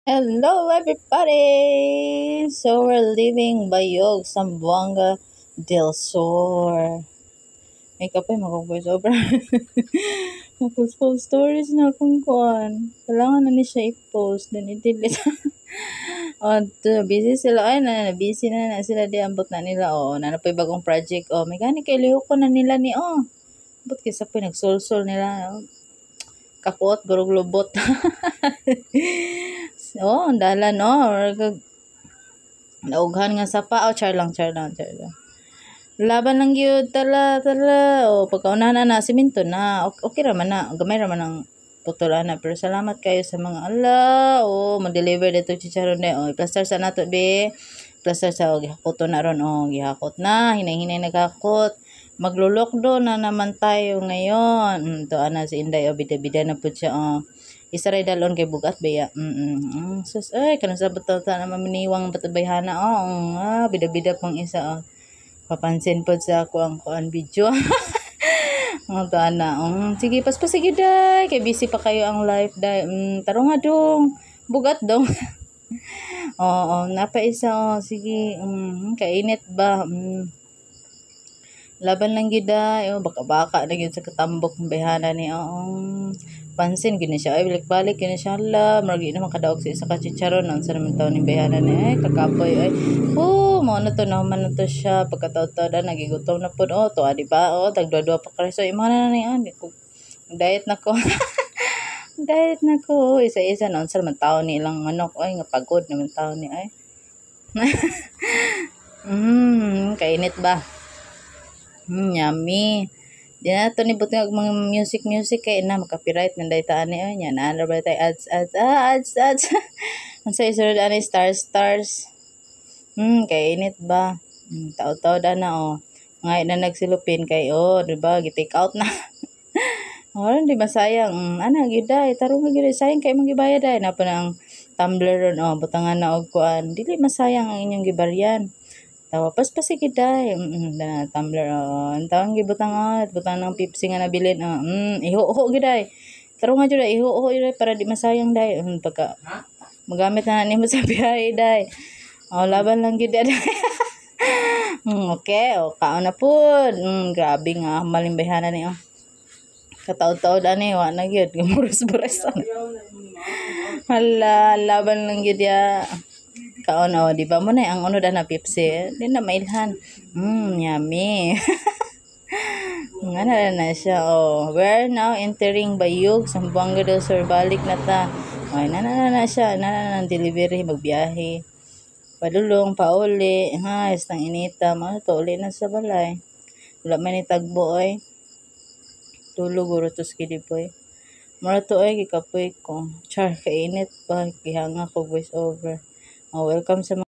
Hello everybody! So we're leaving Bayog, Zamboanga del Sur. May kapay mag-voice over. Post stories na akong kuan. Kailangan na ni siya i-post. Then i-delete. Busy sila. Ay, busy na sila. Di ambot na nila. Na po bagong project. May gani kay liho ko na nila ni. Ambot kisa po nagsolsol nila. Kakuot, gurog lubot. Ang dalan, naughan nga sapa. Char lang. Laban lang yun, tala. Pagkaunahan na, siminto na. Okay raman na. Gamay raman ang putulan na. Pero salamat kayo sa mga mag-deliver dito chicharon na. Plaster sa nato, be. Plaster sa, gihakoto na ron. Gihakot na. Hinay-hinay nagakot. Maglulokdo na naman tayo ngayon. Ito, si Inday, bida-bida na po siya, isa ray dalon kay bugat baya. Sus, kanang sabot ta na maminiwang batabayhana, bida-bida pang isa, papansin po sa ako ang kuan video. Ito, sige, sige, day. Kay busy pa kayo ang live, day. Tarong nga dong. Bugat dong. Napa isa, sige. Kainit ba? Laban lang gida, baka-baka na yun sa katambok ng bayhana ni pansin gini siya, balik-balik gini siya, maragi naman kadaog sa isa kachicharon, ang sa naman taon ni bayhana ni, kakapoy, mo na to, naman na to siya, pagkataw-taw na, nagigutom na po, to, di ba, tagdua-dua pa kareso, imana na niya, diet na ko, diet na ko, isa-isa, na, sa naman taon ni ilang manok, nga pagod naman taon ni, kainit ba? Yummy. Di na ito ni buti mga music kay na makapiright ng daytaan ni nya na ba tay ads. Ang sa isunod ani stars. Kay init ba? Tao na Ngay na nagsilupin kay di ba gi-take out na. Di ba sayang? Gyud day tarong gyud sayang kay magibayad ay na pa nang tumbler ron butangan na og kuan. Dili masayang ang inyong gibaryan. Tawa pasigid day na tumbler ang tawang gibutang butang ng Pepsi nga nabilin iho gid day karo nga jud iho jud para di masayang day pagka magamit na nimo sa biyahe day laban lang gid day. Okay kaon na pud grabe nga malimbayhanan ni kataod-taod ani wa na gyud gumuros-buros hala laban lang gyud ya. Kaon di ba mo na ang unod na Pepsi di na mailhan yummy. Nga na siya we're now entering Bayog Zamboanga del Sur, balik na ta na siya na delivery magbiyahe padulong pauli istang inita to uli na sa balay wala man ni tagbo tulog uro to skidipoy mara to gikapoy ko char kainit pa gihanga ko voice over. Welcome sa